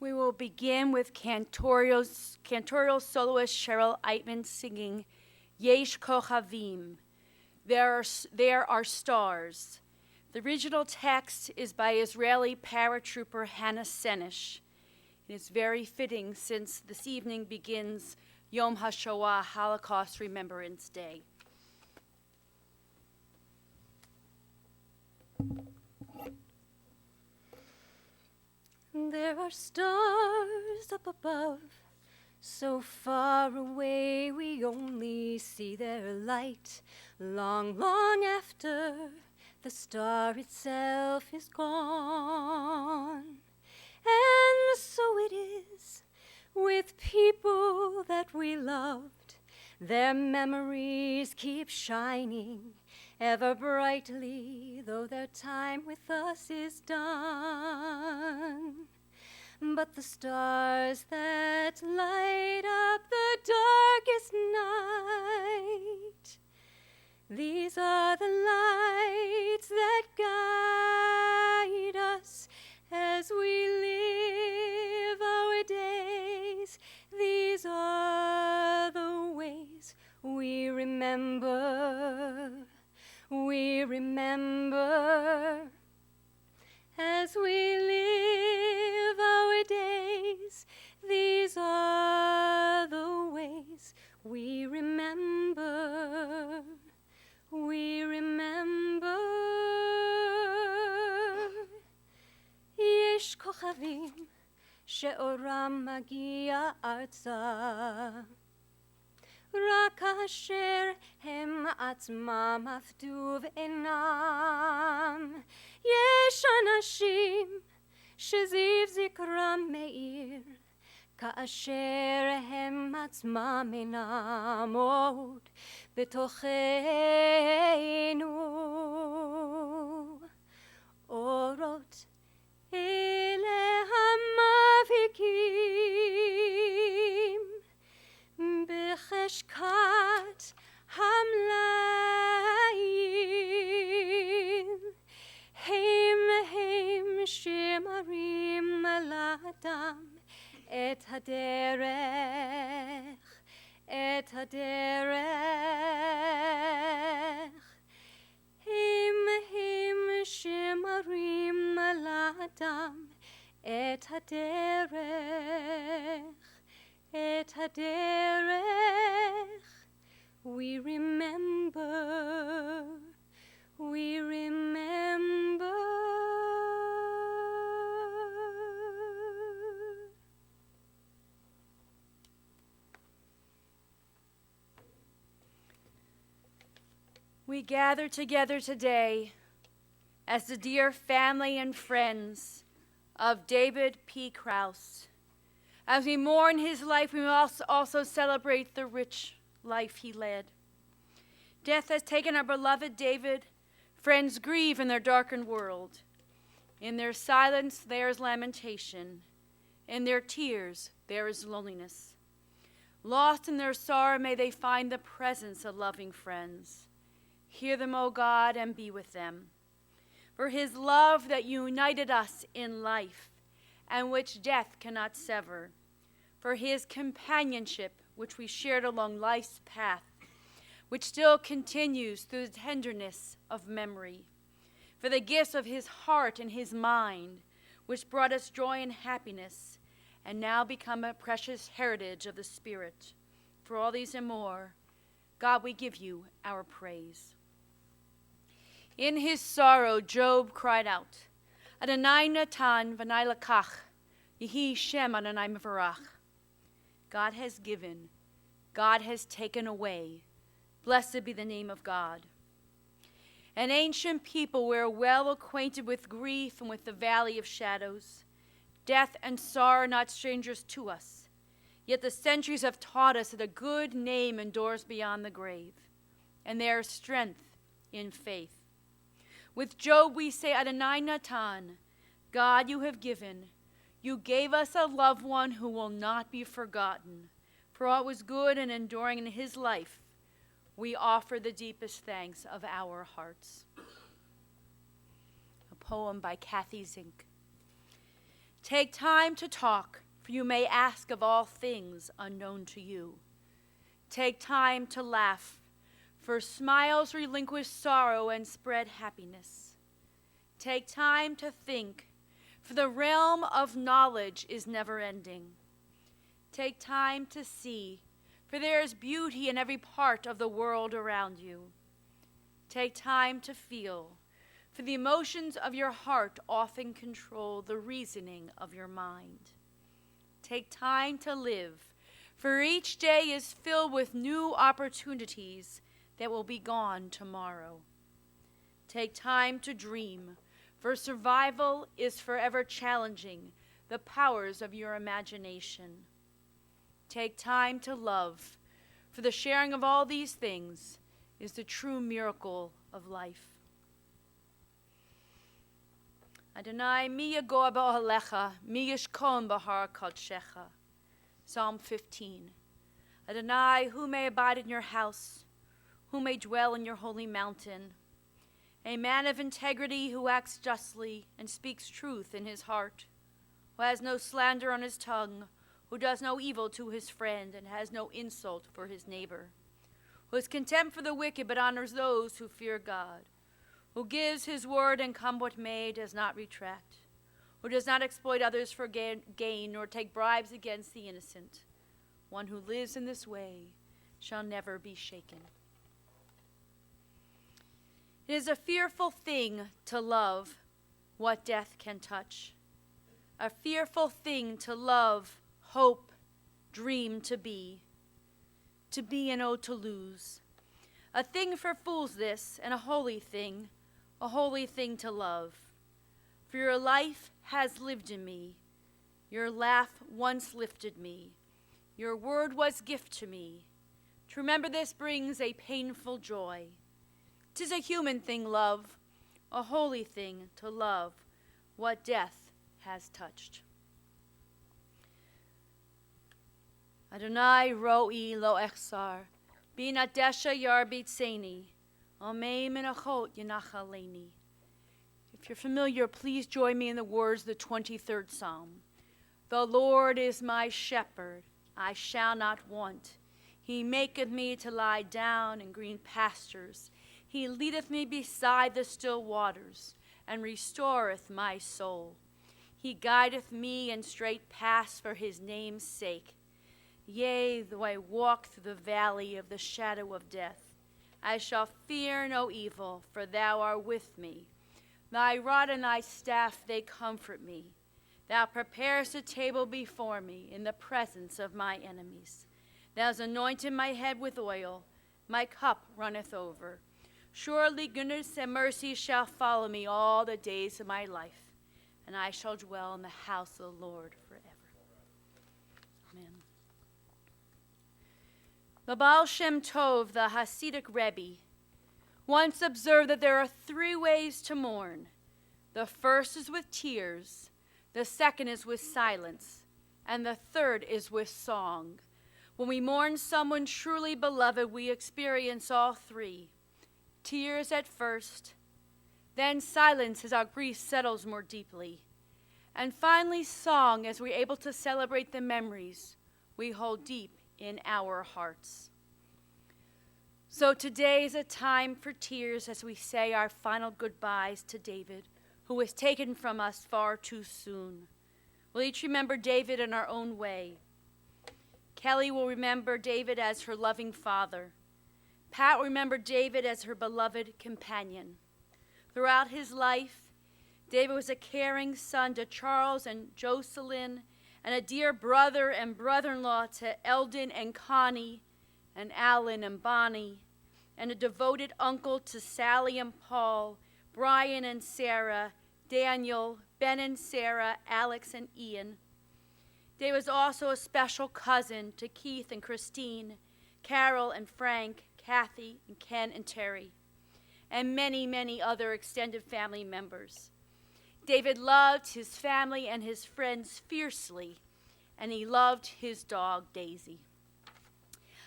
We will begin with cantorial soloist Cheryl Eitman singing Yesh Kochavim. There are stars. The original text is by Israeli paratrooper Hannah Senish. It is very fitting since this evening begins Yom HaShoah, Holocaust Remembrance Day. There are stars up above, so far away we only see their light, long, long after the star itself is gone. And so it is with people that we loved. Their memories keep shining ever brightly, though their time with us is done. But the stars that light up the darkest night, these are the lights that guide us as we live our days. These are the ways we remember as we live our days. These are the ways we remember. יש כוכבים שאורם מגיע ארצה, רק כאשר הם עצמם עבדו ואינם. יש אנשים שזיו זכרם מאיר, כאשר הם עצמם אינם עוד בתוכנו. אורות אלה המבהיקים בחשכת המלאים, הם שמראים לאדם את הדרך, הם שמראים לאדם את הדרך. We remember. We gather together today as the dear family and friends of David P. Kraus. As we mourn his life, we must also celebrate the rich life he led. Death has taken our beloved David. Friends grieve in their darkened world. In their silence, there is lamentation. In their tears, there is loneliness. Lost in their sorrow, may they find the presence of loving friends. Hear them, O God, and be with them. For his love that united us in life, and which death cannot sever. For his companionship, which we shared along life's path, which still continues through the tenderness of memory. For the gifts of his heart and his mind, which brought us joy and happiness, and now become a precious heritage of the Spirit. For all these and more, God, we give you our praise. In his sorrow, Job cried out, Adonai natan v'nai lakach, Yehi Shem Adonai mevarach. God has given, God has taken away. Blessed be the name of God. An ancient people were well acquainted with grief and with the valley of shadows. Death and sorrow are not strangers to us. Yet the centuries have taught us that a good name endures beyond the grave, and there is strength in faith. With Job we say, Adonai Natan, God, you have given. You gave us a loved one who will not be forgotten. For what was good and enduring in his life, we offer the deepest thanks of our hearts. A poem by Kathy Zink. Take time to talk, for you may ask of all things unknown to you. Take time to laugh, for smiles relinquish sorrow and spread happiness. Take time to think, for the realm of knowledge is never ending. Take time to see, for there is beauty in every part of the world around you. Take time to feel, for the emotions of your heart often control the reasoning of your mind. Take time to live, for each day is filled with new opportunities that will be gone tomorrow. Take time to dream, for survival is forever challenging the powers of your imagination. Take time to love, for the sharing of all these things is the true miracle of life. Adonai, mi yagor ba'ohalecha, mi yishkon b'har kodshecha. Psalm 15. Adonai, who may abide in your house, who may dwell in your holy mountain? A man of integrity who acts justly and speaks truth in his heart, who has no slander on his tongue, who does no evil to his friend and has no insult for his neighbor, who has contempt for the wicked but honors those who fear God, who gives his word and come what may does not retract, who does not exploit others for gain nor take bribes against the innocent. One who lives in this way shall never be shaken. It is a fearful thing to love what death can touch. A fearful thing to love, hope, dream to be and oh to lose. A thing for fools this, and a holy thing to love. For your life has lived in me, your laugh once lifted me, your word was gift to me. To remember this brings a painful joy. 'Tis a human thing, love, a holy thing to love what death has touched. Adonai ro'i lo echsar, bin adesha yarbit seni, omei menachot yenachaleni. If you're familiar, please join me in the words of the 23rd Psalm. The Lord is my shepherd, I shall not want. He maketh me to lie down in green pastures. He leadeth me beside the still waters, and restoreth my soul. He guideth me in straight paths for his name's sake. Yea, though I walk through the valley of the shadow of death, I shall fear no evil, for thou art with me. Thy rod and thy staff, they comfort me. Thou preparest a table before me in the presence of my enemies. Thou hast anointed my head with oil, my cup runneth over. Surely goodness and mercy shall follow me all the days of my life, and I shall dwell in the house of the Lord forever. Amen. The Baal Shem Tov, the Hasidic Rebbe, once observed that there are 3 ways to mourn. The first is with tears, the second is with silence, and the third is with song. When we mourn someone truly beloved, we experience all 3. Tears at first, then silence as our grief settles more deeply, and finally song as we're able to celebrate the memories we hold deep in our hearts. So today is a time for tears as we say our final goodbyes to David, who was taken from us far too soon. We'll each remember David in our own way. Kelly will remember David as her loving father. Pat will remember David as her beloved companion. Throughout his life, David was a caring son to Charles and Jocelyn, and a dear brother and brother-in-law to Eldon and Connie, and Alan and Bonnie, and a devoted uncle to Sally and Paul, Brian and Sarah, Daniel, Ben and Sarah, Alex and Ian. David was also a special cousin to Keith and Christine, Carol and Frank, Kathy and Ken and Terry, and many, many other extended family members. David loved his family and his friends fiercely, and he loved his dog, Daisy.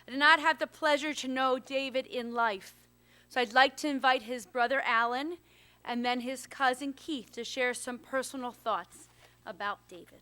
I did not have the pleasure to know David in life, so I'd like to invite his brother Alan and then his cousin Keith to share some personal thoughts about David.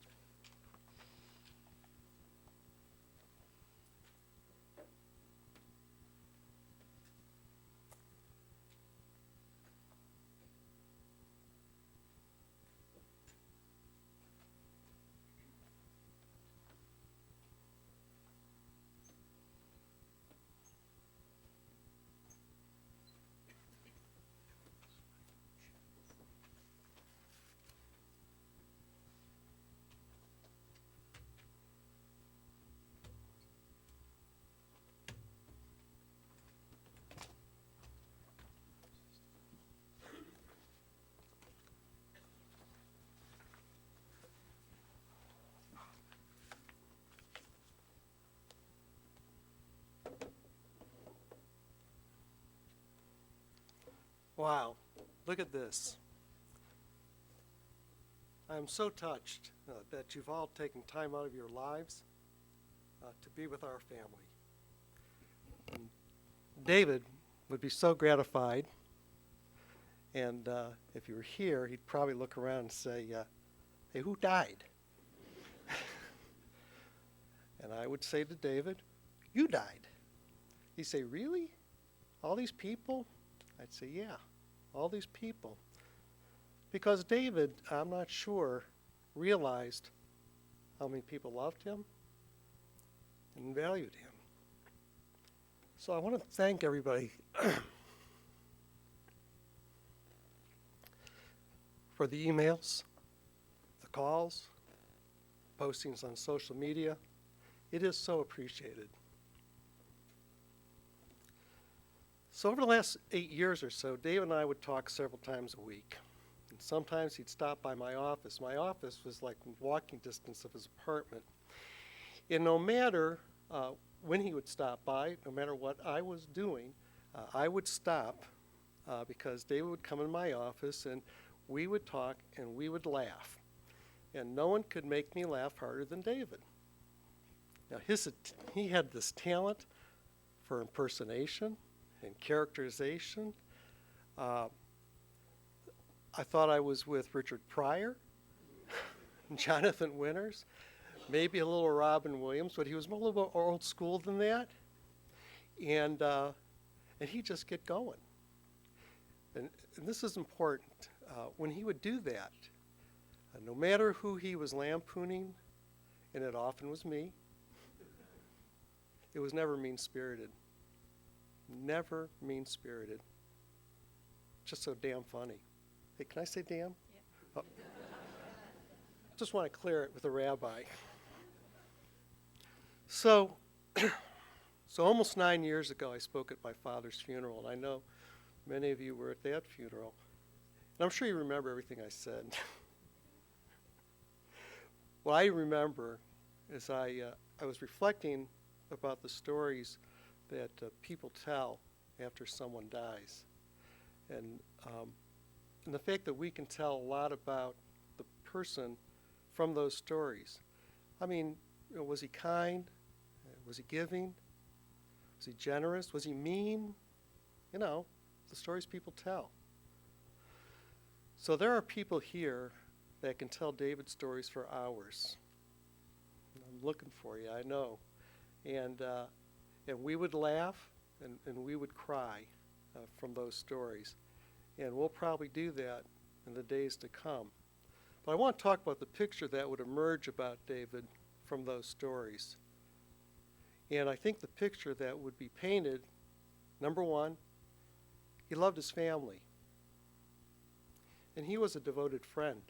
Wow, look at this. I'm so touched that you've all taken time out of your lives to be with our family. And David would be so gratified, and if you were here, he'd probably look around and say, hey, who died? And I would say to David, you died. He'd say, really? All these people? I'd say, yeah, all these people. Because David, I'm not sure, realized how many people loved him and valued him. So I want to thank everybody for the emails, the calls, postings on social media. It is so appreciated. So over the last 8 years or so, Dave and I would talk several times a week. And sometimes he'd stop by my office. My office was like walking distance of his apartment. And no matter when he would stop by, no matter what I was doing, I would stop because David would come in my office and we would talk and we would laugh. And no one could make me laugh harder than David. Now he had this talent for impersonation and characterization. I thought I was with Richard Pryor, Jonathan Winters, maybe a little Robin Williams, but he was a little bit old school than that. And he'd just get going. And this is important. When he would do that, no matter who he was lampooning, and it often was me, it was never mean-spirited. Never mean-spirited. Just so damn funny. Hey, can I say damn? Yeah. Oh. Just want to clear it with a rabbi. So almost 9 years ago, I spoke at my father's funeral, and I know many of you were at that funeral. And I'm sure you remember everything I said. What I remember is I was reflecting about the stories that people tell after someone dies. And the fact that we can tell a lot about the person from those stories. I mean, was he kind? Was he giving? Was he generous? Was he mean? You know, the stories people tell. So there are people here that can tell David stories for hours. I'm looking for you, I know. And we would laugh and we would cry from those stories. And we'll probably do that in the days to come. But I want to talk about the picture that would emerge about David from those stories. And I think the picture that would be painted, number one, he loved his family. And he was a devoted friend.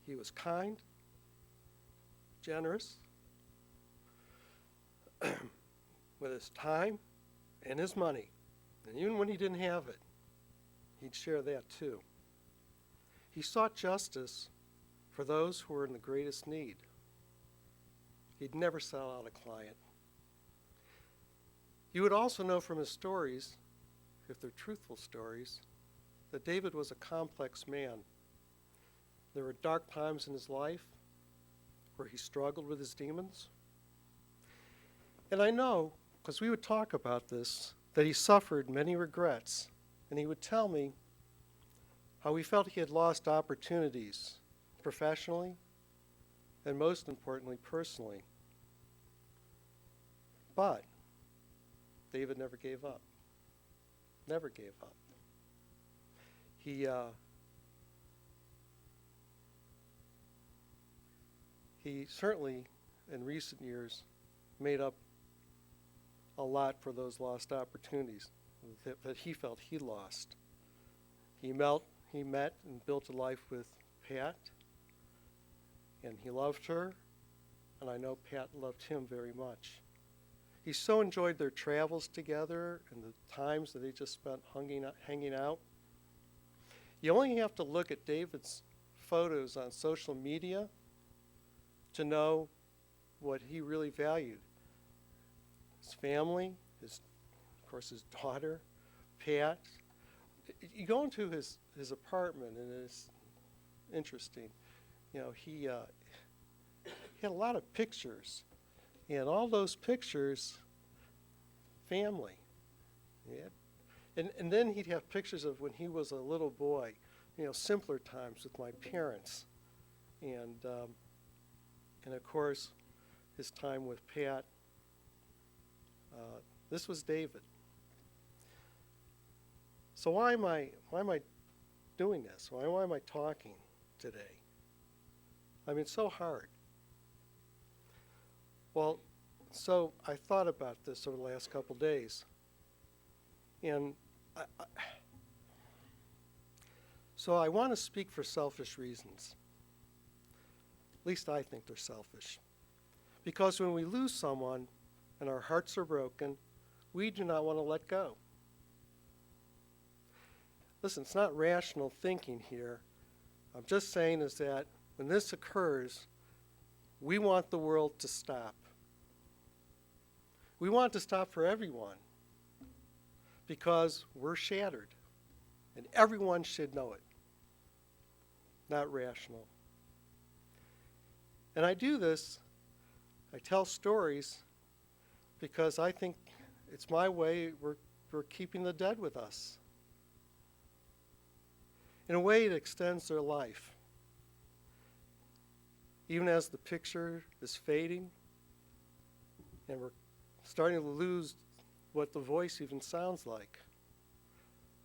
He was kind, generous, with his time and his money. And even when he didn't have it, he'd share that too. He sought justice for those who were in the greatest need. He'd never sell out a client. You would also know from his stories, if they're truthful stories, that David was a complex man. There were dark times in his life where he struggled with his demons. And I know, because we would talk about this, that he suffered many regrets. And he would tell me how he felt he had lost opportunities professionally and most importantly, personally. But David never gave up. Never gave up. He certainly, in recent years, made up a lot for those lost opportunities that he felt he lost. He met and built a life with Pat, and he loved her, and I know Pat loved him very much. He so enjoyed their travels together and the times that they just spent hanging out. You only have to look at David's photos on social media to know what he really valued. His family, of course his daughter, Pat. You go into his apartment and it's interesting. You know, he had a lot of pictures, and all those pictures, family. Yeah. And then he'd have pictures of when he was a little boy, you know, simpler times with my parents. And of course, his time with Pat. This was David. So why am I doing this? Why am I talking today? I mean, it's so hard. Well, so I thought about this over the last couple days. And so I want to speak for selfish reasons. At least I think they're selfish. Because when we lose someone and our hearts are broken, we do not want to let go. Listen, it's not rational thinking here. I'm just saying is that when this occurs, we want the world to stop. We want it to stop for everyone because we're shattered, and everyone should know it. Not rational. And I do this, I tell stories because I think it's my way we're keeping the dead with us. In a way, it extends their life. Even as the picture is fading and we're starting to lose what the voice even sounds like.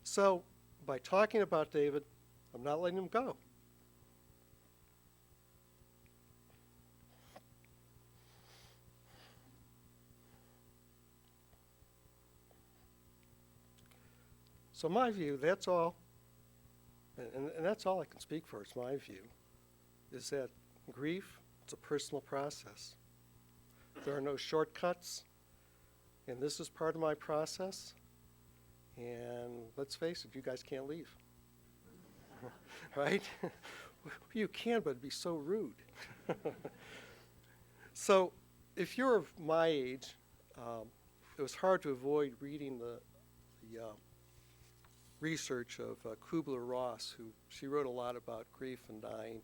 So, by talking about David, I'm not letting him go. So my view, that's all, and that's all I can speak for, it's my view, is that grief, it's a personal process. There are no shortcuts, and this is part of my process, and let's face it, you guys can't leave, right? You can, but it'd be so rude. So if you're of my age, it was hard to avoid reading the research of Kubler-Ross, she wrote a lot about grief and dying,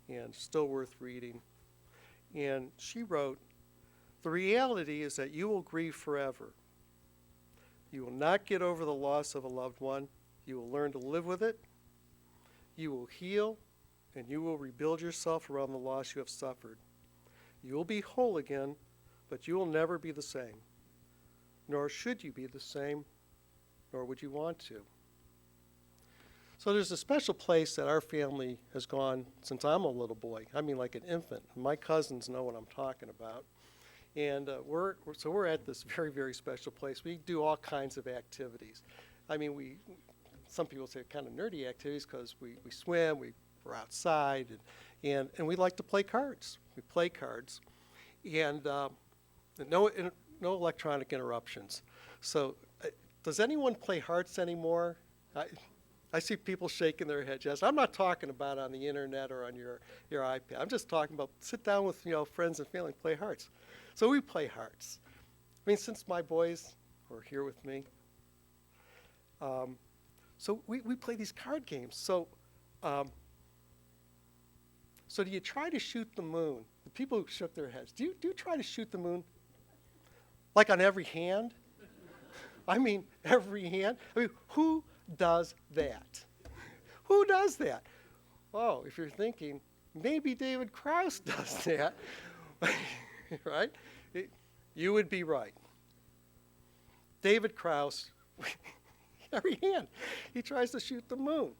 and still worth reading. And she wrote, "The reality is that you will grieve forever. You will not get over the loss of a loved one. You will learn to live with it. You will heal, and you will rebuild yourself around the loss you have suffered. You will be whole again, but you will never be the same. Nor should you be the same, nor would you want to." So there's a special place that our family has gone since I'm a little boy. I mean, like an infant. My cousins know what I'm talking about. And we're at this very, very special place. We do all kinds of activities. I mean, some people say kind of nerdy activities because we swim, we're outside, and we like to play cards. We play cards. And no electronic interruptions. So does anyone play hearts anymore? I see people shaking their heads. Yes, I'm not talking about on the internet or on your iPad. I'm just talking about sit down with friends and family, play hearts. So we play hearts. I mean, since my boys are here with me, so we play these card games. So So do you try to shoot the moon? The people who shook their heads, do you try to shoot the moon? Like on every hand? I mean, every hand? I mean, who does that? Who does that? Oh, if you're thinking, maybe David Kraus does that, right? You would be right. David Kraus, every hand, he tries to shoot the moon.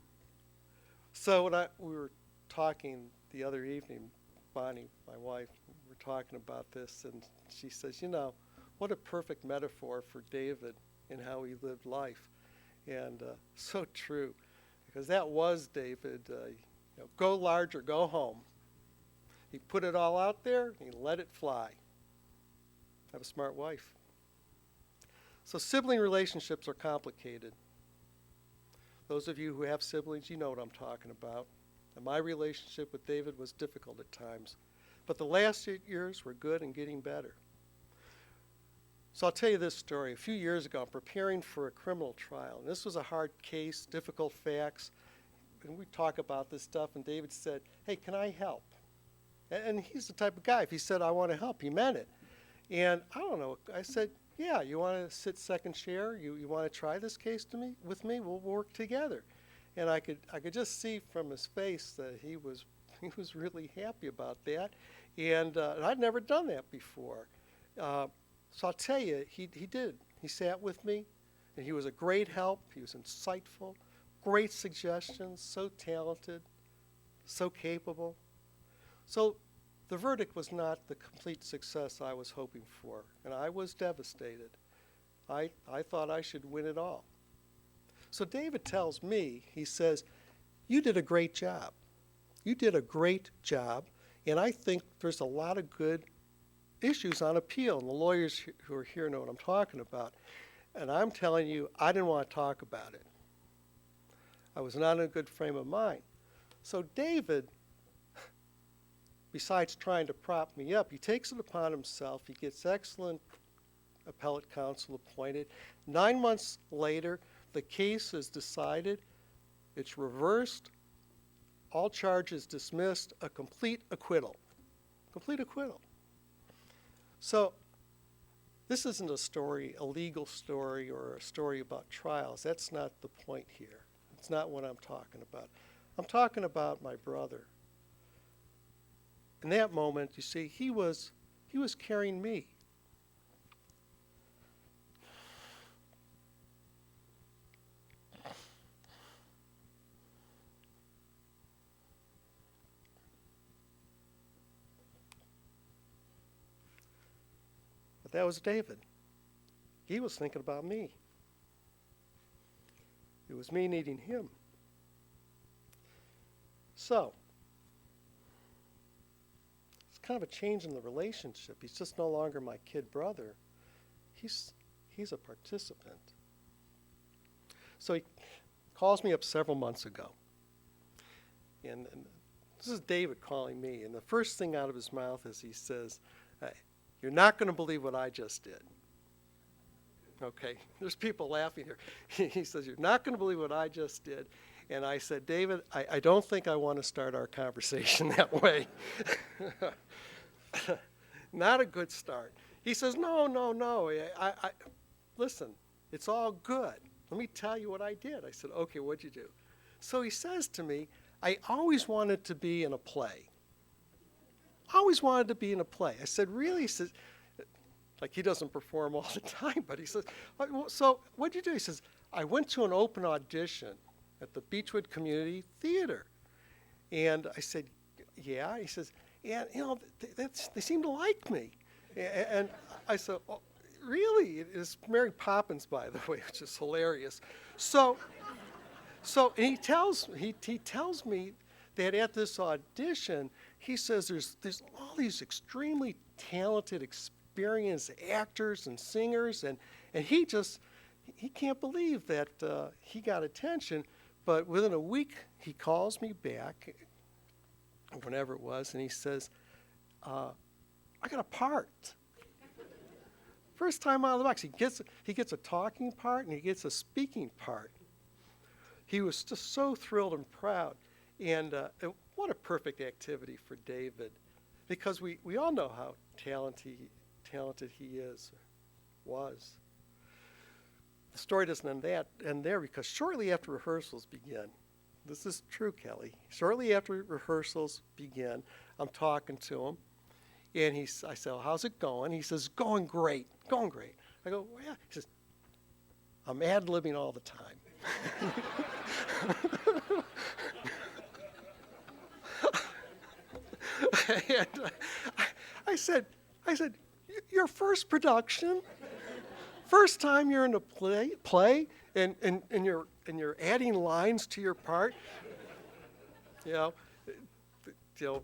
So when we were talking the other evening, Bonnie, my wife, we were talking about this, and she says, what a perfect metaphor for David and how he lived life. And so true, because that was David, go large or go home. He put it all out there, and he let it fly. I have a smart wife. So sibling relationships are complicated. Those of you who have siblings, you know what I'm talking about. And my relationship with David was difficult at times. But the last 8 years were good and getting better. So I'll tell you this story. A few years ago, I'm preparing for a criminal trial. And this was a hard case, difficult facts. And we talk about this stuff, and David said, hey, can I help? And he's the type of guy, if he said, I want to help, he meant it. And I don't know, I said, yeah, you want to sit second chair? You want to try this case with me? We'll work together. And I could just see from his face that he was really happy about that. And I'd never done that before. So I'll tell you, he did. He sat with me, and he was a great help. He was insightful, great suggestions, so talented, so capable. So the verdict was not the complete success I was hoping for, and I was devastated. I thought I should win it all. So David tells me, he says, you did a great job. You did a great job, and I think there's a lot of good issues on appeal, and the lawyers who are here know what I'm talking about. And I'm telling you, I didn't want to talk about it. I was not in a good frame of mind. So David, besides trying to prop me up, he takes it upon himself. He gets excellent appellate counsel appointed. 9 months later, the case is decided. It's reversed. All charges dismissed. A complete acquittal. Complete acquittal. So this isn't a legal story or a story about trials. That's not the point here. It's not what I'm talking about. I'm talking about my brother. In that moment, you see, he was carrying me. But that was David. He was thinking about me. It was me needing him. So, it's kind of a change in the relationship. He's just no longer my kid brother. He's a participant. So he calls me up several months ago. And this is David calling me. And the first thing out of his mouth is he says, you're not going to believe what I just did. Okay, there's people laughing here. He says, you're not going to believe what I just did. And I said, David, I don't think I want to start our conversation that way. Not a good start. He says, no. Listen, it's all good. Let me tell you what I did. I said, okay, what'd you do? So he says to me, I always wanted to be in a play. Always wanted to be in a play. I said, really? He says, like he doesn't perform all the time, but he says, so what'd you do? He says, I went to an open audition at the Beechwood Community Theater. And I said, yeah. He says, yeah, they seem to like me. And I said, oh, really? It's Mary Poppins, by the way, which is hilarious. So and he tells me that at this audition, he says there's all these extremely talented, experienced actors and singers, and he can't believe that he got attention. But within a week, he calls me back, whenever it was, and he says, I got a part. First time out of the box. He gets a talking part and he gets a speaking part. He was just so thrilled and proud. And what a perfect activity for David, because we all know how talented he was. The story doesn't end there, because shortly after rehearsals begin, this is true, Kelly. Shortly after rehearsals begin, I'm talking to him, and I say, well, how's it going? He says, going great. I go, well, yeah. He says, I'm ad-libbing all the time. And I said, your first production, first time you're in a play, and you're adding lines to your part,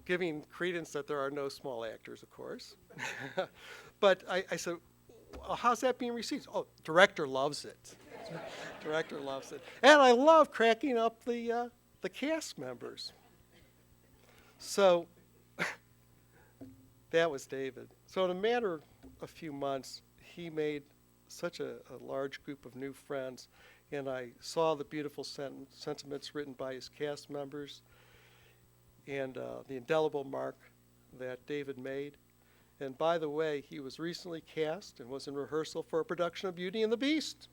giving credence that there are no small actors, of course. But I said, well, how's that being received? Oh, director loves it. Director loves it. And I love cracking up the cast members. So that was David. So in a matter of a few months, he made such a large group of new friends, and I saw the beautiful sentiments written by his cast members, and the indelible mark that David made. And by the way, he was recently cast and was in rehearsal for a production of Beauty and the Beast.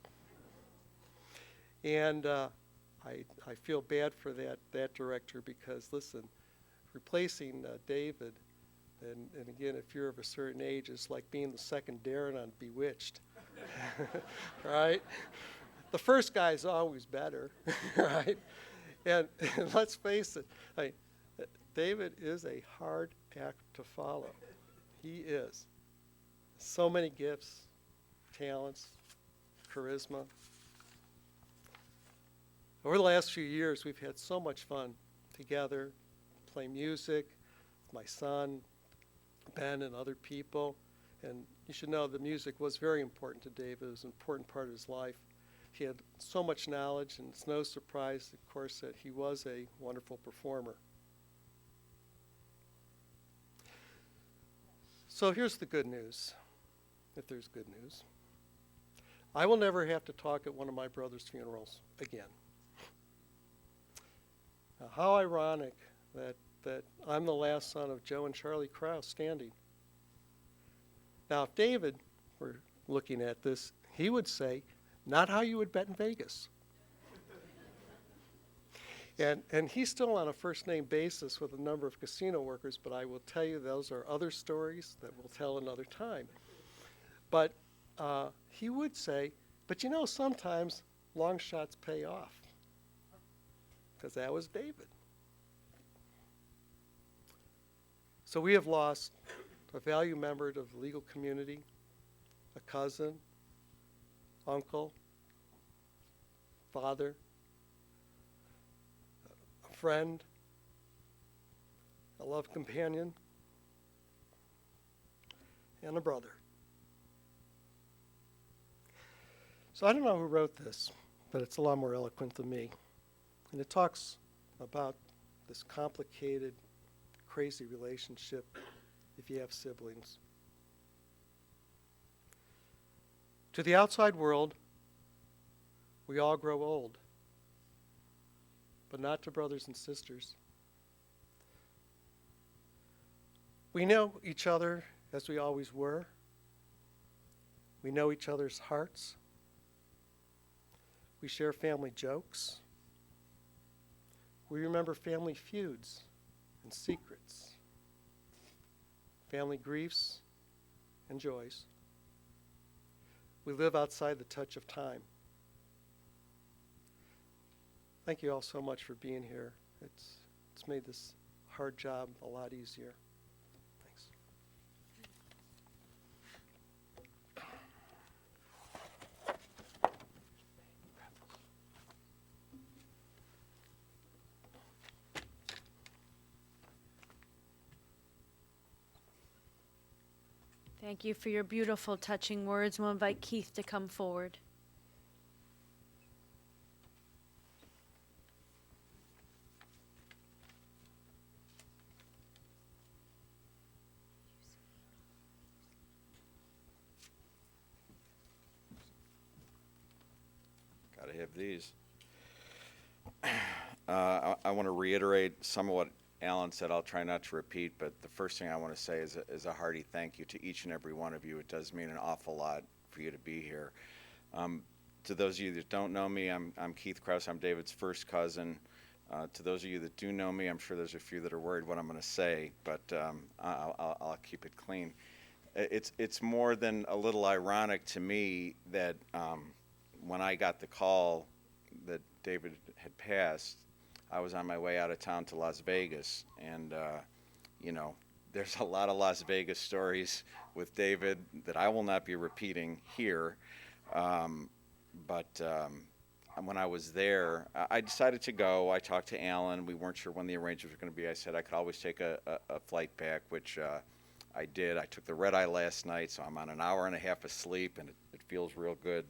And I feel bad for that director, because, listen, replacing David, and again, if you're of a certain age, it's like being the second Darren on Bewitched, right? The first guy's always better, right? And let's face it, David is a hard act to follow. He is. So many gifts, talents, charisma. Over the last few years, we've had so much fun together, play music with my son, Ben, and other people. And you should know the music was very important to David. It was an important part of his life. He had so much knowledge, and it's no surprise, of course, that he was a wonderful performer. So here's the good news, if there's good news. I will never have to talk at one of my brother's funerals again. Now, how ironic that I'm the last son of Joe and Charlie Kraus standing. Now, if David were looking at this, he would say, not how you would bet in Vegas. And he's still on a first-name basis with a number of casino workers, but I will tell you those are other stories that we'll tell another time. But he would say, but sometimes long shots pay off, because that was David. So we have lost a valued member of the legal community, a cousin, uncle, father, a friend, a love companion, and a brother. So I don't know who wrote this, but it's a lot more eloquent than me. And it talks about this complicated, crazy relationship if you have siblings. To the outside world, we all grow old, but not to brothers and sisters. We know each other as we always were. We know each other's hearts. We share family jokes. We remember family feuds and secrets, family griefs and joys. We live outside the touch of time. Thank you all so much for being here. It's made this hard job a lot easier. Thanks. Thank you for your beautiful, touching words. We'll invite Keith to come forward. Gotta have these. I want to reiterate some of what Alan said, I'll try not to repeat, but the first thing I want to say is a hearty thank you to each and every one of you. It does mean an awful lot for you to be here. To those of you that don't know me, I'm Keith Kraus. I'm David's first cousin. To those of you that do know me, I'm sure there's a few that are worried what I'm going to say, but I'll keep it clean. It's more than a little ironic to me that when I got the call that David had passed, I was on my way out of town to Las Vegas, and there's a lot of Las Vegas stories with David that I will not be repeating here. But when I was there, I decided to go. I talked to Alan. We weren't sure when the arrangements were going to be. I said I could always take a flight back, which I did. I took the red eye last night, so I'm on an hour and a half of sleep, and it feels real good,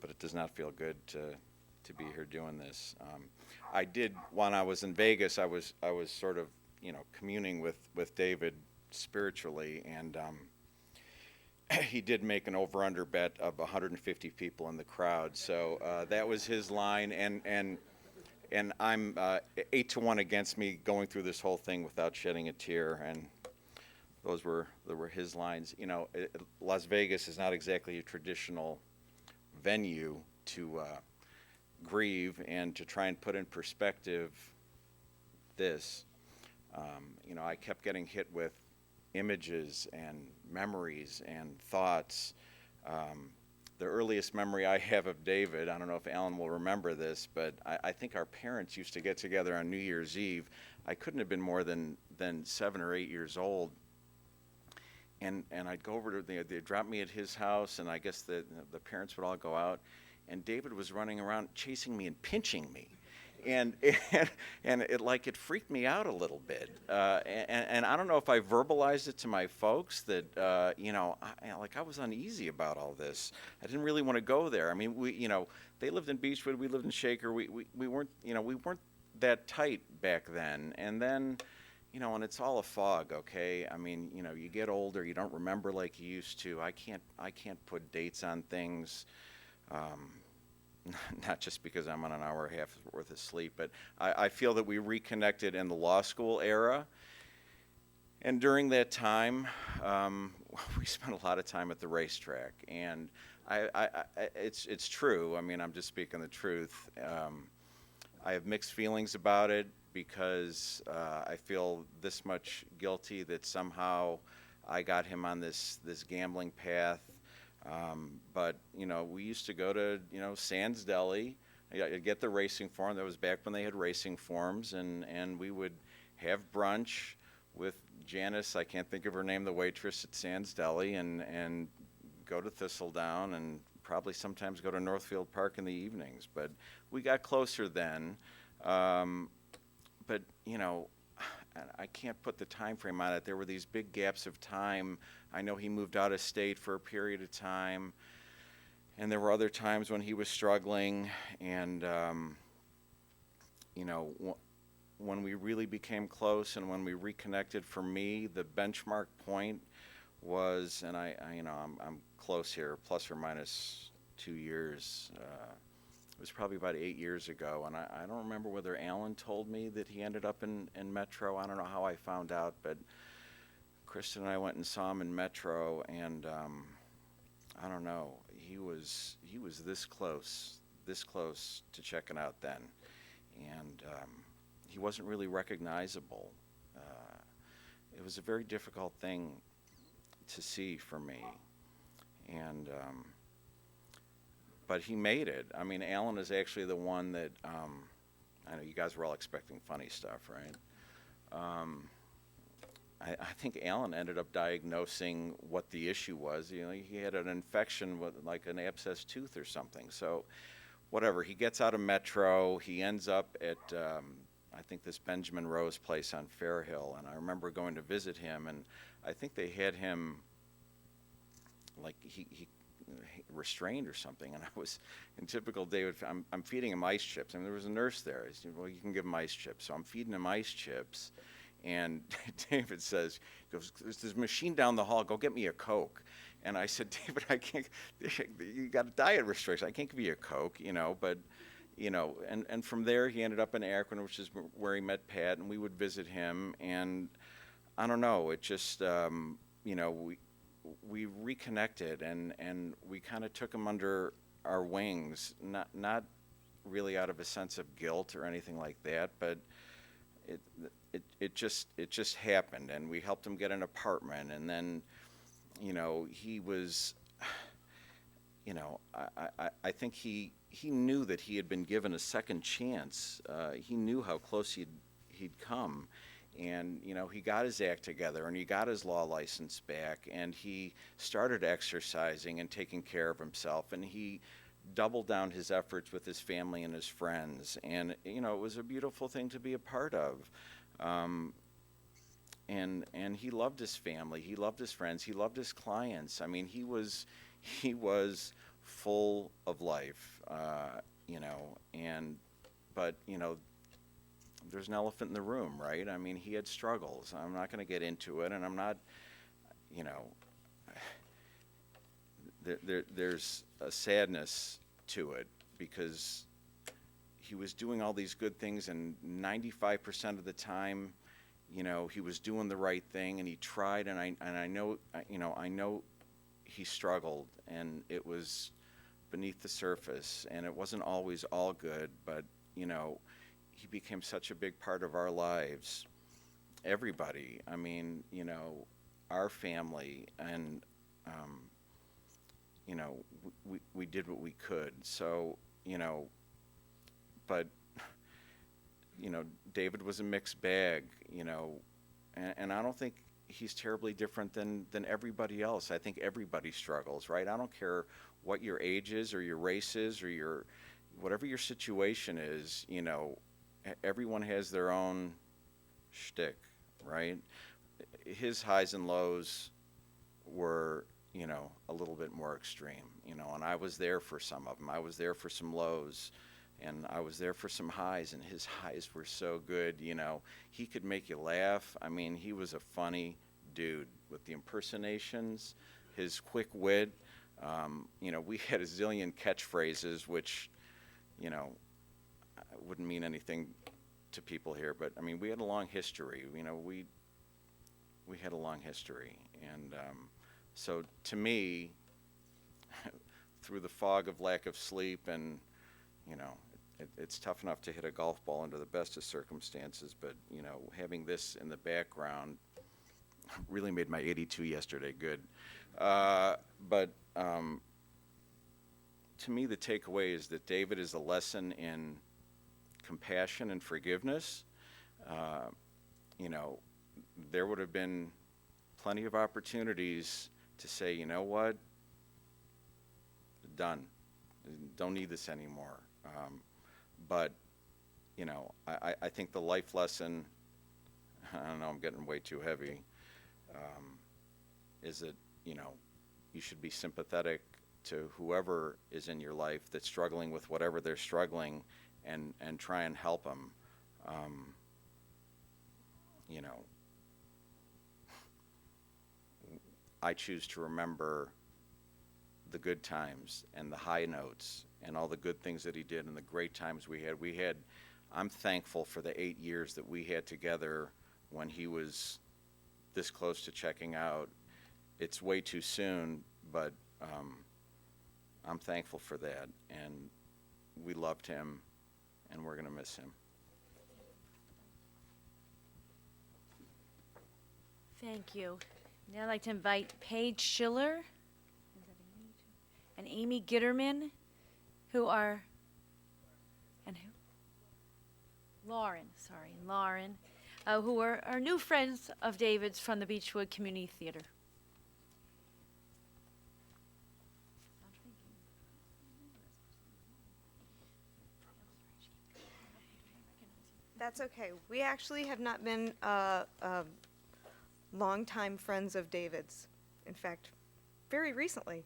but it does not feel good to be here doing this. I did, when I was in Vegas, I was sort of, communing with David spiritually, and he did make an over-under bet of 150 people in the crowd. So that was his line, and I'm 8-1 against me going through this whole thing without shedding a tear, and those were his lines. Las Vegas is not exactly a traditional venue to grieve, and to try and put in perspective this. I kept getting hit with images and memories and thoughts. The earliest memory I have of David, I don't know if Alan will remember this, but I think our parents used to get together on New Year's Eve. I couldn't have been more than 7 or 8 years old. And I'd go over to, they'd drop me at his house, and I guess the parents would all go out, and David was running around chasing me and pinching me. And it freaked me out a little bit, and I don't know if I verbalized it to my folks that I was uneasy about all this. I didn't really want to go there. I mean, they lived in Beechwood, we lived in Shaker. We weren't that tight back then. And then, and it's all a fog. Okay, I mean, you get older, you don't remember like you used to. I can't put dates on things. Not just because I'm on an hour and a half worth of sleep, but I feel that we reconnected in the law school era. And during that time, we spent a lot of time at the racetrack. And it's true. I mean, I'm just speaking the truth. I have mixed feelings about it because I feel this much guilty that somehow I got him on this gambling path. But we used to go to Sands Deli. I'd get the racing form. That was back when they had racing forms, and we would have brunch with Janice. I can't think of her name, the waitress at Sands Deli, and go to Thistledown, and probably sometimes go to Northfield Park in the evenings. But we got closer then. But I can't put the time frame on it. There were these big gaps of time. I know he moved out of state for a period of time, and there were other times when he was struggling. And when we really became close and when we reconnected, for me, the benchmark point was, and I'm close here, plus or minus 2 years. It was probably about 8 years ago, and I don't remember whether Alan told me that he ended up in Metro. I don't know how I found out, but Kristen and I went and saw him in Metro, and I don't know. He was this close to checking out then, and he wasn't really recognizable. It was a very difficult thing to see for me, and. But he made it. I mean, Alan is actually the one that, I know you guys were all expecting funny stuff, right? I think Alan ended up diagnosing what the issue was. He had an infection with like an abscessed tooth or something. So whatever, he gets out of Metro. He ends up at, I think, this Benjamin Rose place on Fairhill. And I remember going to visit him, and I think they had him, like, he restrained or something, and I was, in typical David, I'm feeding him ice chips. I mean, there was a nurse there. He said, well, you can give him ice chips. So I'm feeding him ice chips, and David says, he goes, there's this machine down the hall, go get me a Coke. And I said, David, I can't, you got a diet restriction. I can't give you a Coke, but, and from there he ended up in Akron, which is where he met Pat, and we would visit him. And I don't know, it just, we reconnected, and we kind of took him under our wings, not really out of a sense of guilt or anything like that, but it just happened, and we helped him get an apartment, and then, he was, I think he knew that he had been given a second chance. He knew how close he'd come. And, he got his act together, and he got his law license back, and he started exercising and taking care of himself, and he doubled down his efforts with his family and his friends. And, it was a beautiful thing to be a part of. And he loved his family, he loved his friends, he loved his clients. I mean, he was full of life, but there's an elephant in the room, right? I mean, he had struggles. I'm not going to get into it, and I'm not, there's a sadness to it, because he was doing all these good things, and 95% of the time, he was doing the right thing, and he tried, and I know he struggled, and it was beneath the surface, and it wasn't always all good, but he became such a big part of our lives. Everybody, I mean, our family, and we did what we could. So, but David was a mixed bag, and I don't think he's terribly different than everybody else. I think everybody struggles, right? I don't care what your age is, or your race is, or whatever your situation is, everyone has their own shtick, right? His highs and lows were, a little bit more extreme, and I was there for some of them. I was there for some lows, and I was there for some highs, and his highs were so good, He could make you laugh. I mean, he was a funny dude with the impersonations, his quick wit. We had a zillion catchphrases, which, wouldn't mean anything to people here, but I mean, we had a long history. We had a long history, and so to me, through the fog of lack of sleep, and it's tough enough to hit a golf ball under the best of circumstances, but having this in the background really made my 82 yesterday good. But to me, the takeaway is that David is a lesson in compassion and forgiveness. There would have been plenty of opportunities to say, you know what, done, don't need this anymore. But I think the life lesson, I don't know, I'm getting way too heavy, is that you should be sympathetic to whoever is in your life that's struggling with whatever they're struggling, and try and help them. I choose to remember the good times and the high notes and all the good things that he did and the great times we had. I'm thankful for the 8 years that we had together when he was this close to checking out. It's way too soon, but I'm thankful for that, and we loved him, and we're going to miss him. Thank you. Now I'd like to invite Paige Schiller and Amy Gitterman, who are, and who? Lauren, who are new friends of David's from the Beechwood Community Theater. That's okay. We actually have not been longtime friends of David's. In fact, very recently.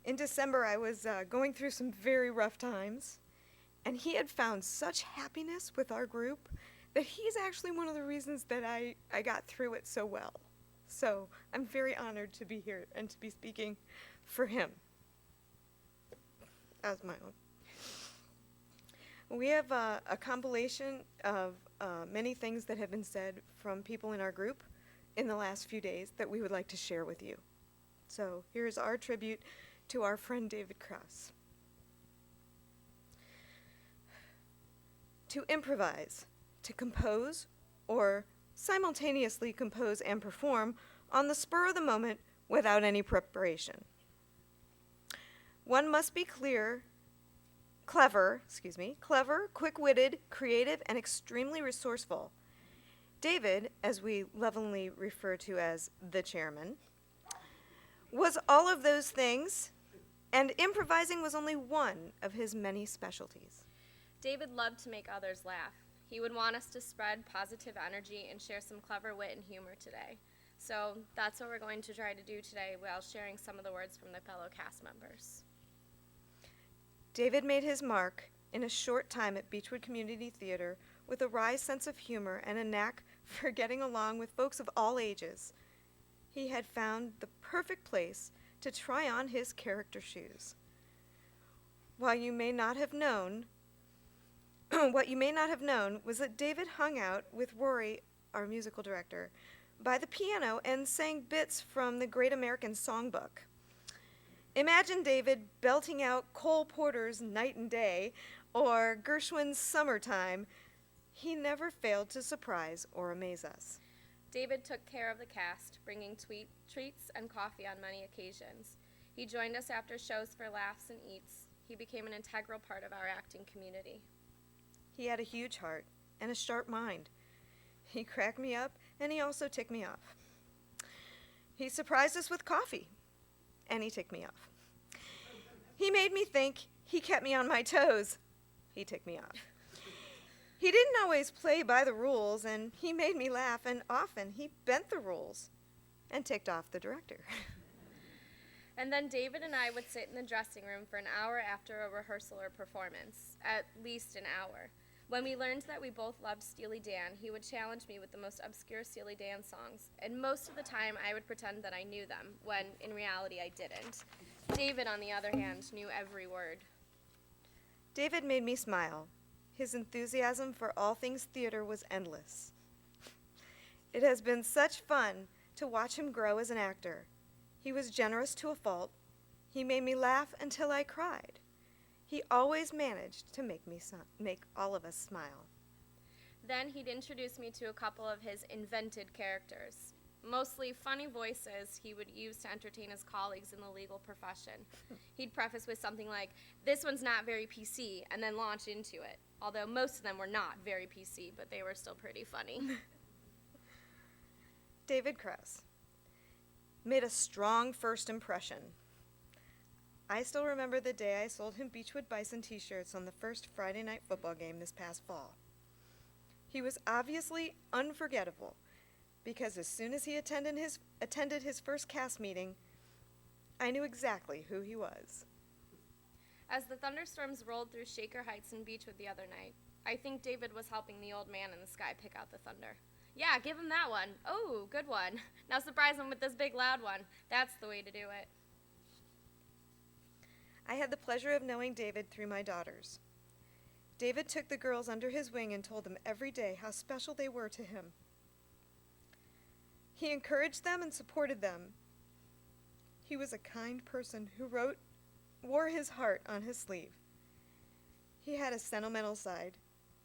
In December, I was going through some very rough times, and he had found such happiness with our group that he's actually one of the reasons that I got through it so well. So I'm very honored to be here and to be speaking for him as my own. We have a compilation of many things that have been said from people in our group in the last few days that we would like to share with you. So here's our tribute to our friend David Kraus. To improvise, to compose, or simultaneously compose and perform on the spur of the moment without any preparation. One must be clever, quick-witted, creative, and extremely resourceful. David, as we lovingly refer to as the chairman, was all of those things, and improvising was only one of his many specialties. David loved to make others laugh. He would want us to spread positive energy and share some clever wit and humor today. So that's what we're going to try to do today while sharing some of the words from the fellow cast members. David made his mark in a short time at Beechwood Community Theater with a wry sense of humor and a knack for getting along with folks of all ages. He had found the perfect place to try on his character shoes. While you may not have known, what you may not have known was that David hung out with Rory, our musical director, by the piano and sang bits from the Great American Songbook. Imagine David belting out Cole Porter's Night and Day or Gershwin's Summertime. He never failed to surprise or amaze us. David took care of the cast, bringing treats and coffee on many occasions. He joined us after shows for laughs and eats. He became an integral part of our acting community. He had a huge heart and a sharp mind. He cracked me up, and he also ticked me off. He surprised us with coffee, and he ticked me off. He made me think. He kept me on my toes. He ticked me off. He didn't always play by the rules, and he made me laugh, and often he bent the rules and ticked off the director. And then David and I would sit in the dressing room for an hour after a rehearsal or performance, at least an hour. When we learned that we both loved Steely Dan, he would challenge me with the most obscure Steely Dan songs, and most of the time I would pretend that I knew them, when in reality I didn't. David, on the other hand, knew every word. David made me smile. His enthusiasm for all things theater was endless. It has been such fun to watch him grow as an actor. He was generous to a fault. He made me laugh until I cried. He always managed to make all of us smile. Then he'd introduce me to a couple of his invented characters, mostly funny voices he would use to entertain his colleagues in the legal profession. He'd preface with something like, "This one's not very PC," and then launch into it, although most of them were not very PC, but they were still pretty funny. David Kraus made a strong first impression. I still remember the day I sold him Beechwood Bison t-shirts on the first Friday night football game this past fall. He was obviously unforgettable because as soon as he attended his first cast meeting, I knew exactly who he was. As the thunderstorms rolled through Shaker Heights and Beechwood the other night, I think David was helping the old man in the sky pick out the thunder. "Yeah, give him that one. Oh, good one. Now surprise him with this big loud one. That's the way to do it." I had the pleasure of knowing David through my daughters. David took the girls under his wing and told them every day how special they were to him. He encouraged them and supported them. He was a kind person who wore his heart on his sleeve. He had a sentimental side.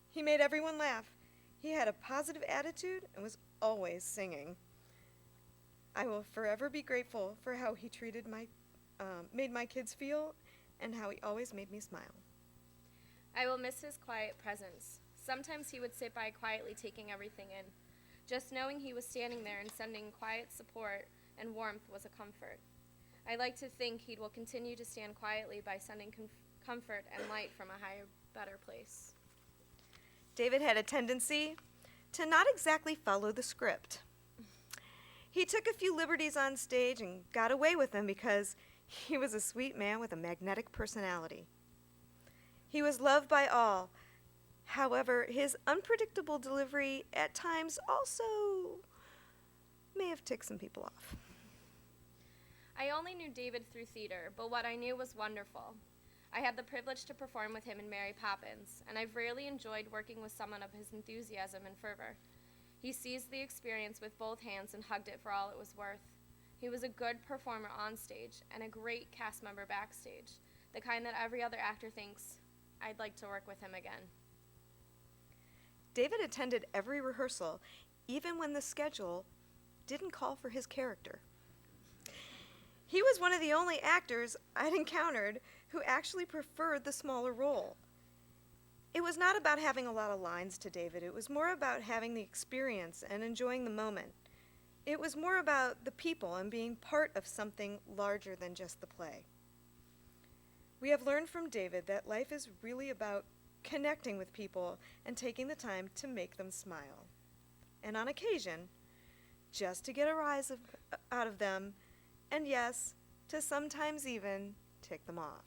He made everyone laugh. He had a positive attitude and was always singing. I will forever be grateful for how he made my kids feel and how he always made me smile. I will miss his quiet presence. Sometimes he would sit by quietly taking everything in. Just knowing he was standing there and sending quiet support and warmth was a comfort. I like to think he will continue to stand quietly by sending comfort and light from a higher, better place. David had a tendency to not exactly follow the script. He took a few liberties on stage and got away with them because he was a sweet man with a magnetic personality. He was loved by all. However, his unpredictable delivery at times also may have ticked some people off. I only knew David through theater, but what I knew was wonderful. I had the privilege to perform with him in Mary Poppins, and I've rarely enjoyed working with someone of his enthusiasm and fervor. He seized the experience with both hands and hugged it for all it was worth. He was a good performer on stage and a great cast member backstage, the kind that every other actor thinks, I'd like to work with him again. David attended every rehearsal, even when the schedule didn't call for his character. He was one of the only actors I'd encountered who actually preferred the smaller role. It was not about having a lot of lines to David. It was more about having the experience and enjoying the moment. It was more about the people and being part of something larger than just the play. We have learned from David that life is really about connecting with people and taking the time to make them smile. And on occasion, just to get a rise out of them, and yes, to sometimes even tick them off.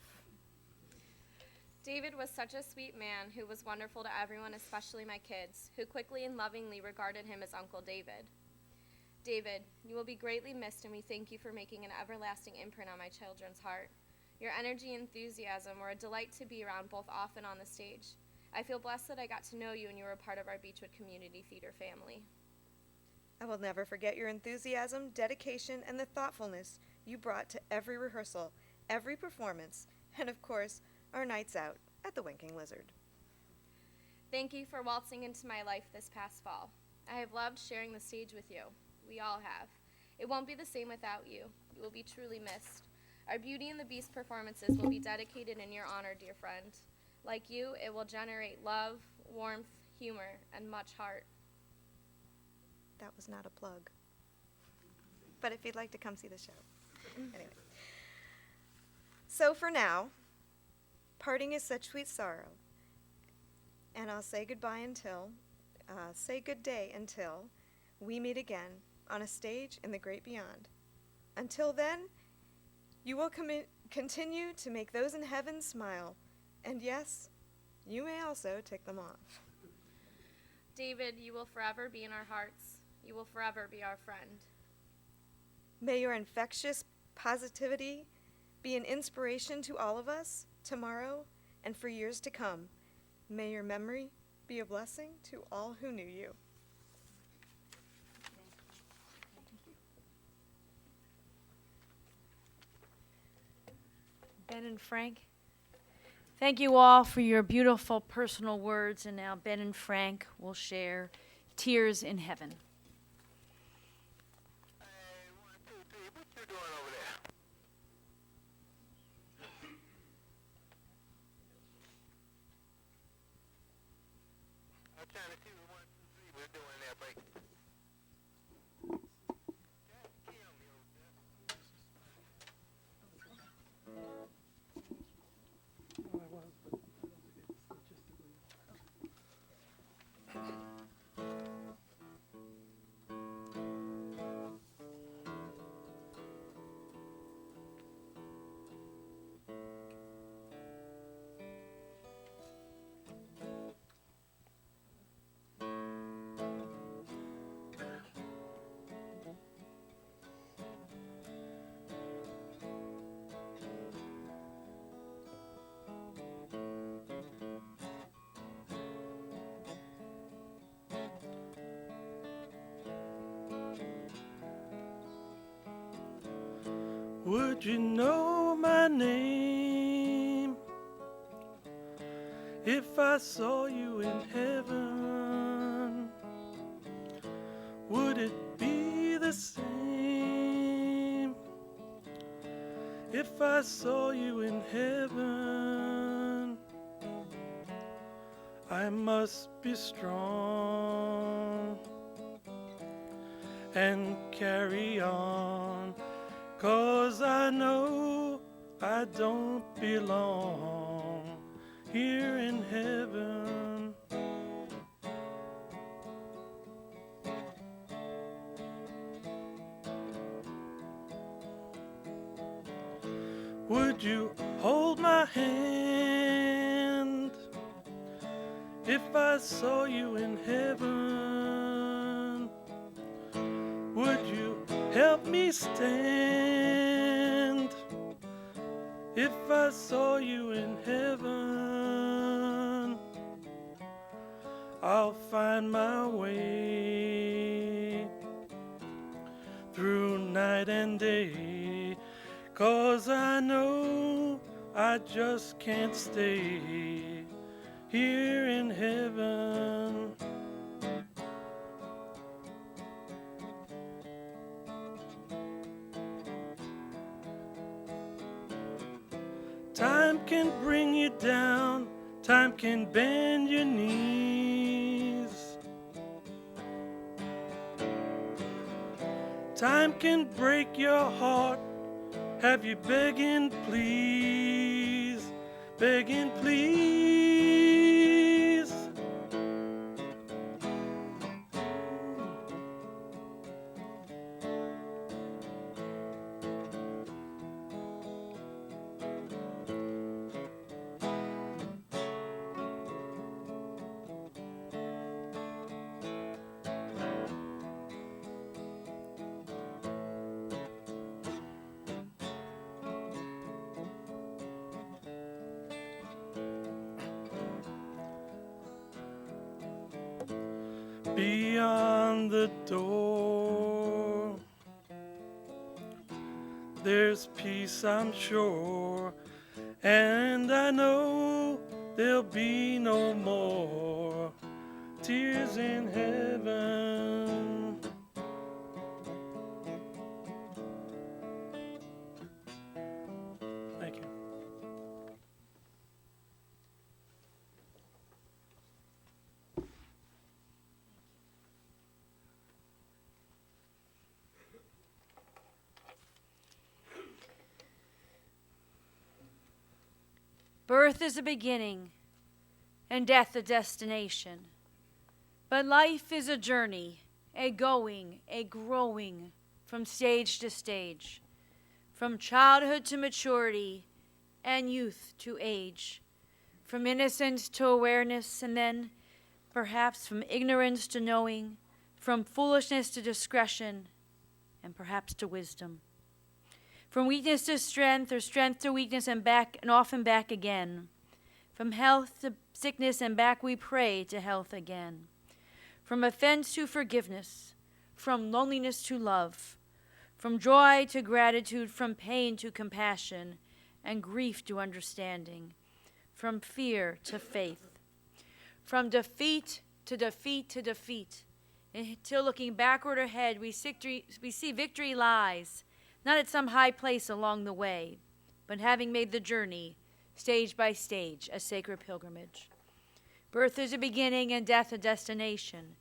David was such a sweet man who was wonderful to everyone, especially my kids, who quickly and lovingly regarded him as Uncle David. David, you will be greatly missed, and we thank you for making an everlasting imprint on my children's heart. Your energy and enthusiasm were a delight to be around both off and on the stage. I feel blessed that I got to know you and you were a part of our Beechwood Community Theater family. I will never forget your enthusiasm, dedication, and the thoughtfulness you brought to every rehearsal, every performance, and of course, our nights out at the Winking Lizard. Thank you for waltzing into my life this past fall. I have loved sharing the stage with you. We all have. It won't be the same without you. You will be truly missed. Our Beauty and the Beast performances will be dedicated in your honor, dear friend. Like you, it will generate love, warmth, humor, and much heart. That was not a plug. But if you'd like to come see the show. Anyway. So for now, parting is such sweet sorrow. And I'll say goodbye until, say good day until we meet again on a stage in the great beyond. Until then, you will continue to make those in heaven smile. And yes, you may also tick them off. David, you will forever be in our hearts. You will forever be our friend. May your infectious positivity be an inspiration to all of us tomorrow and for years to come. May your memory be a blessing to all who knew you. Ben and Frank, thank you all for your beautiful personal words, and now Ben and Frank will share Tears in Heaven. Hey, 1, 2, 3, what you doing over there? I'm trying to see what 1, 2, 3 was doing there, but trying to kill me over there. Would you know my name if I saw you in heaven? Would it be the same if I saw you in heaven? I must be strong and carry on, 'cause I know I don't belong here in heaven. Would you hold my hand if I saw you in heaven? Would you help me stand If I saw you in heaven, I'll find my way through night and day, 'cause I know I just can't stay here in heaven. Time can bring you down, time can bend your knees. Time can break your heart, have you begging please, begging please. Beyond the door, there's peace, I'm sure, and I know there'll be no more tears in heaven. Thank you. Birth is a beginning, and death a destination. But life is a journey, a going, a growing from stage to stage, from childhood to maturity, and youth to age, from innocence to awareness, and then perhaps from ignorance to knowing, from foolishness to discretion, and perhaps to wisdom. From weakness to strength, or strength to weakness, and back, and often back again. From health to sickness, and back we pray to health again. From offense to forgiveness, from loneliness to love, from joy to gratitude, from pain to compassion, and grief to understanding, from fear to faith, from defeat to defeat to defeat, until looking backward or ahead, we see victory lies, not at some high place along the way, but having made the journey, stage by stage, a sacred pilgrimage. Birth is a beginning and death a destination,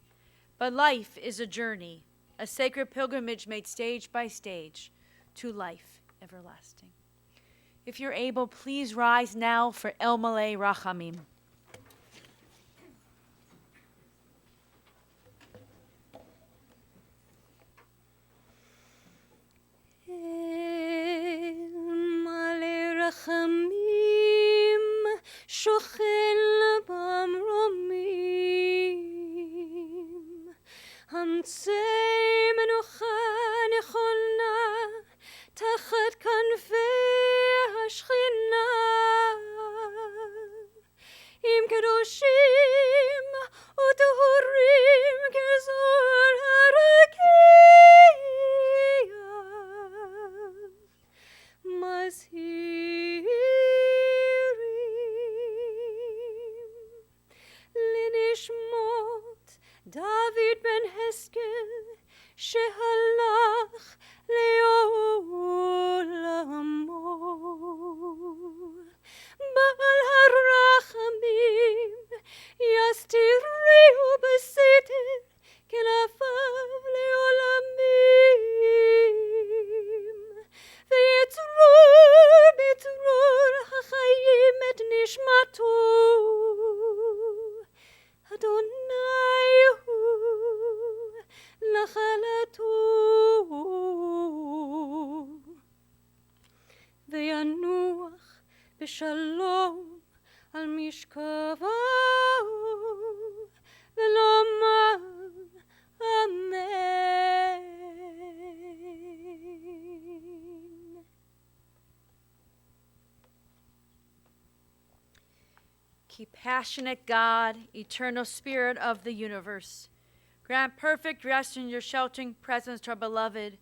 but life is a journey, a sacred pilgrimage made stage by stage to life everlasting. If you're able, please rise now for El Malay Rachamim. רחמים שוכן במרומים המצא מנוחה נכונה תחת כנפי השכינה עם קדושים וטהורים כזור הרקיע מזהירים לנשמות דוד בן הסקל שהלך לעולמו בעל הרחמים יסתירו בסתר כנפיו לעולמים ויצרור בצרור החיים את נשמתו אדוני הוא נחלתו וינוח בשלום על משכבו ולומר אמן. Compassionate God, eternal Spirit of the universe, grant perfect rest in your sheltering presence to our beloved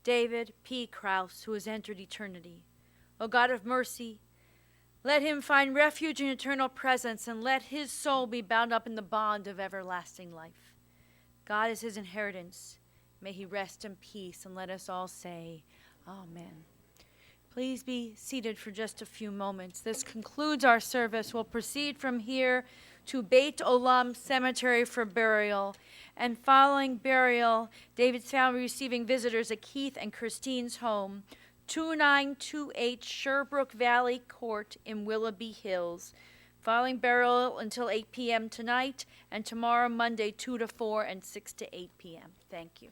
David P. Kraus, who has entered eternity. O God of mercy, let him find refuge in eternal presence, and let his soul be bound up in the bond of everlasting life. God is his inheritance. May he rest in peace, and let us all say, Amen. Please be seated for just a few moments. This concludes our service. We'll proceed from here to Beit Olam Cemetery for burial. And following burial, David's family receiving visitors at Keith and Christine's home, 2928 Sherbrooke Valley Court in Willoughby Hills. Following burial until 8 p.m. tonight, and tomorrow, Monday, 2 to 4 and 6 to 8 p.m. Thank you.